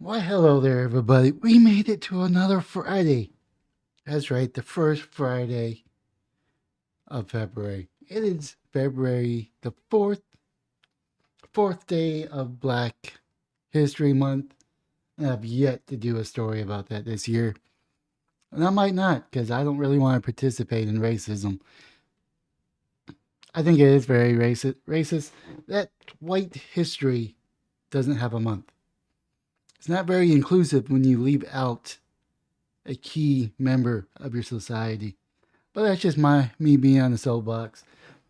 Why, hello there, everybody. We made it to another Friday. That's right, the first Friday of February. It is February the 4th day of Black History Month. And I've yet to do a story about that this year. And I might not, because I don't really want to participate in racism. I think it is very racist that white history doesn't have a month. It's not very inclusive when you leave out a key member of your society. But that's just me being on the soapbox.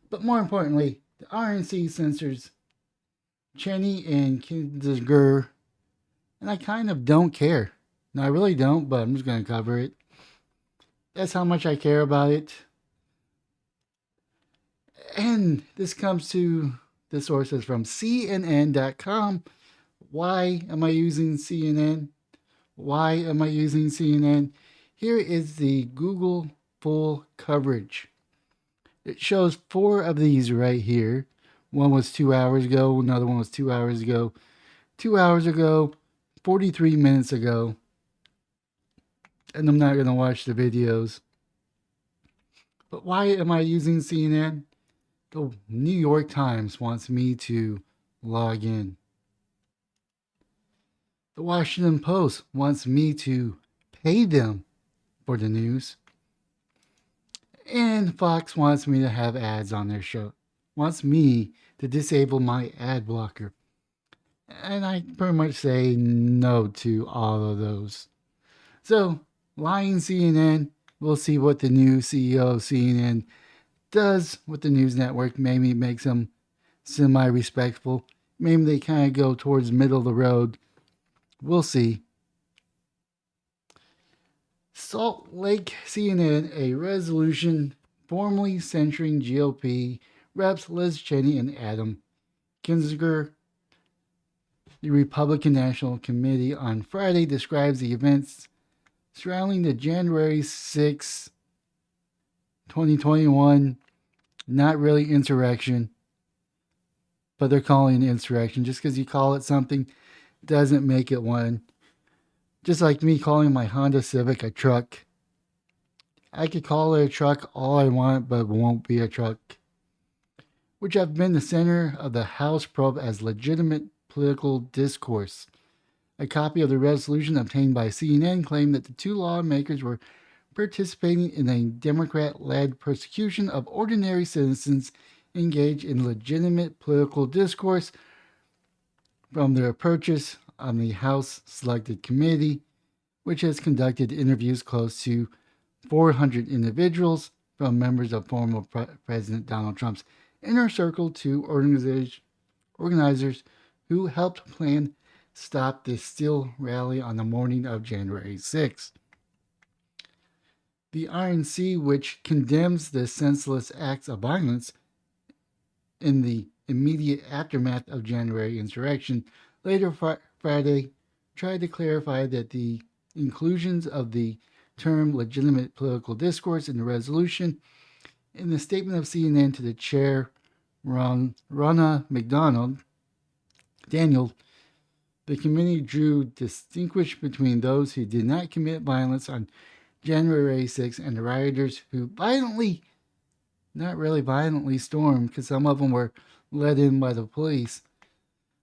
But more importantly, the RNC Censures Cheney and Kinzinger, and I kind of don't care. No, I really don't, but I'm just going to cover it. That's how much I care about it. And this comes to the sources from CNN.com. Why am I using CNN? Why am I using CNN? Here is the Google full coverage. It shows 4 of these right here. One was 2 hours ago, another one was 2 hours ago, 2 hours ago, 43 minutes ago. And I'm not going to watch the videos. But why am I using CNN? The New York Times wants me to log in. The Washington Post wants me to pay them for the news. And Fox wants me to have ads on their show. Wants me to disable my ad blocker. And I pretty much say no to all of those. So, lying CNN, we'll see what the new CEO of CNN does with the news network. Maybe it makes them semi-respectful. Maybe they kind of go towards middle of the road. We'll see. Salt Lake CNN, a resolution formally censuring GOP reps Liz Cheney and Adam Kinzinger. The Republican National Committee on Friday describes the events surrounding the January 6, 2021, not really insurrection, but they're calling it insurrection. Just because you call it something doesn't make it one. Just like me calling my Honda Civic a truck. I could call it a truck all I want, but it won't be a truck. Which have been the center of the House probe as legitimate political discourse. A copy of the resolution obtained by CNN claimed that the 2 lawmakers were participating in a Democrat-led persecution of ordinary citizens engaged in legitimate political discourse from their purchase on the House Selected Committee, which has conducted interviews close to 400 individuals, from members of former President Donald Trump's inner circle to organizers who helped plan Stop the Steal rally on the morning of January 6th. The RNC, which condemns the senseless acts of violence in the immediate aftermath of January insurrection, later Friday tried to clarify that the inclusions of the term legitimate political discourse in the resolution. In the statement of CNN to the chair, Ronna Daniel, the committee drew distinguish between those who did not commit violence on January 6 and the rioters who not really violently stormed, because some of them were led in by the police,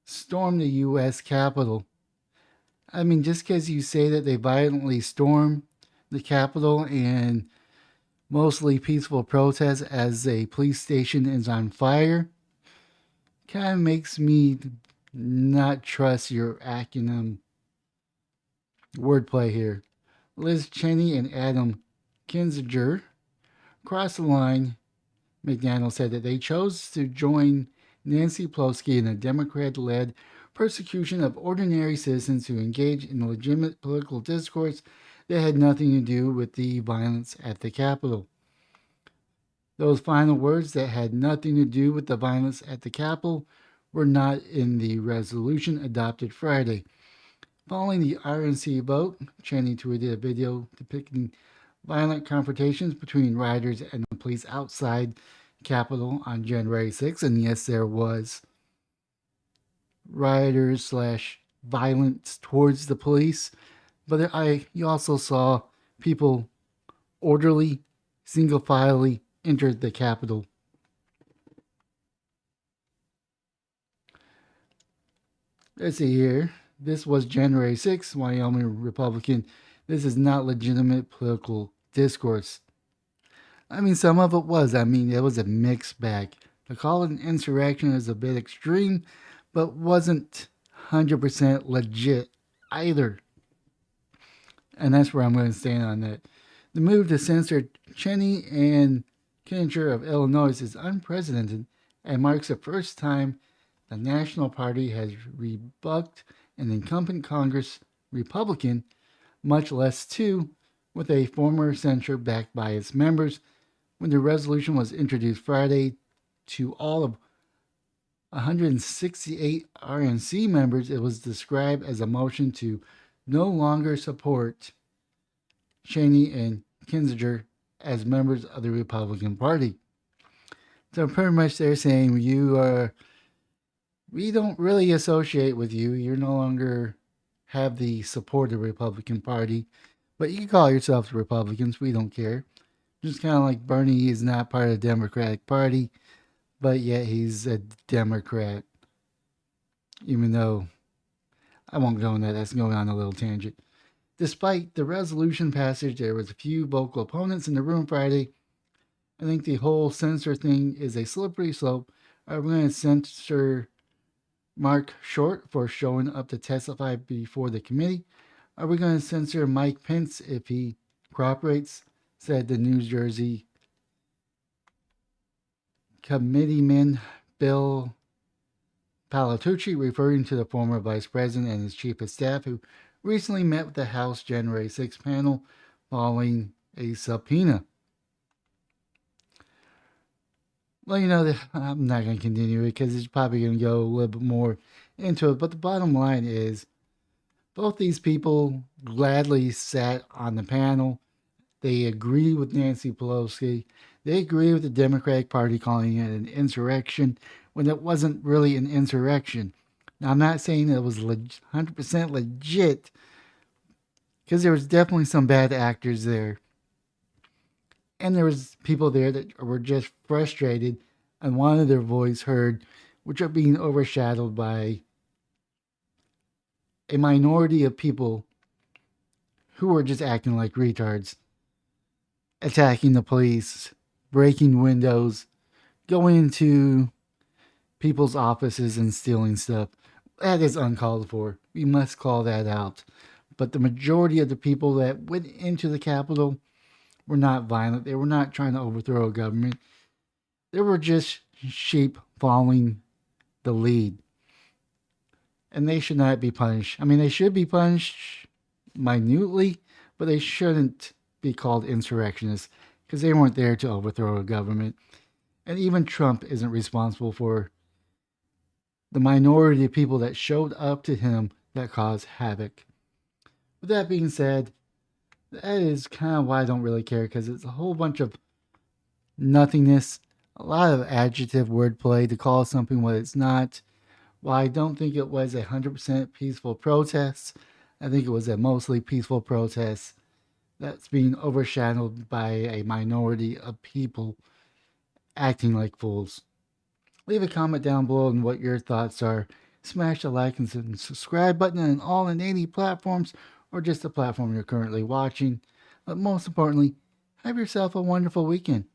stormed the U.S. Capitol. I mean, just because you say that they violently stormed the Capitol and mostly peaceful protest as a police station is on fire, kind of makes me not trust your acumen wordplay here. Liz Cheney and Adam Kinzinger crossed the line. McDaniel said that they chose to join Nancy Pelosi in a Democrat-led persecution of ordinary citizens who engage in legitimate political discourse that had nothing to do with the violence at the Capitol. Those final words, that had nothing to do with the violence at the Capitol, were not in the resolution adopted Friday. Following the RNC vote, Cheney tweeted a video depicting violent confrontations between rioters and the police outside Capitol on January 6th. And yes, there was rioters violence towards the police, but you also saw people orderly, single filely enter the Capitol. Let's see here. This was January 6th, Wyoming Republican. This is not legitimate political discourse. I mean, some of it was. I mean, it was a mixed bag. To call it an insurrection is a bit extreme, but wasn't 100% legit either. And that's where I'm going to stand on that. The move to censor Cheney and Kinzinger of Illinois is unprecedented and marks the first time the National Party has rebucked an incumbent Congress Republican, much less two, with a former censure backed by its members. When the resolution was introduced Friday to all of 168 RNC members, it was described as a motion to no longer support Cheney and Kinzinger as members of the Republican Party. So pretty much they're saying we don't really associate with you. You're no longer have the support of the Republican Party, but you can call yourselves Republicans. We don't care. Just kind of like Bernie is not part of the Democratic Party, but yet he's a Democrat. Even though I won't go into that. That's going on a little tangent. Despite the resolution passage, there was a few vocal opponents in the room Friday. I think the whole censor thing is a slippery slope. Are we going to censor Mark Short for showing up to testify before the committee? Are we going to censor Mike Pence if he cooperates? Said the New Jersey committeeman Bill Palatucci, referring to the former vice president and his chief of staff, who recently met with the House January 6 panel following a subpoena. Well, I'm not going to continue it because it's probably going to go a little bit more into it. But the bottom line is both these people gladly sat on the panel. They agree with Nancy Pelosi. They agree with the Democratic Party calling it an insurrection when it wasn't really an insurrection. Now, I'm not saying it was 100% legit because there was definitely some bad actors there. And there was people there that were just frustrated and wanted their voice heard, which are being overshadowed by a minority of people who are just acting like retards, attacking the police, breaking windows, going into people's offices and stealing stuff. That is uncalled for. We must call that out. But the majority of the people that went into the Capitol were not violent. They were not trying to overthrow a government. They were just sheep following the lead. And they should not be punished. I mean, they should be punished minutely, but they shouldn't be called insurrectionists because they weren't there to overthrow a government. And even Trump isn't responsible for the minority of people that showed up to him that caused havoc. With that being said, that is kind of why I don't really care because it's a whole bunch of nothingness, a lot of adjective wordplay to call something what it's not. While I don't think it was 100% peaceful protest, I think it was a mostly peaceful protest that's being overshadowed by a minority of people acting like fools. Leave a comment down below on what your thoughts are. Smash the like and subscribe button on all and any platforms or just the platform you're currently watching. But most importantly, have yourself a wonderful weekend.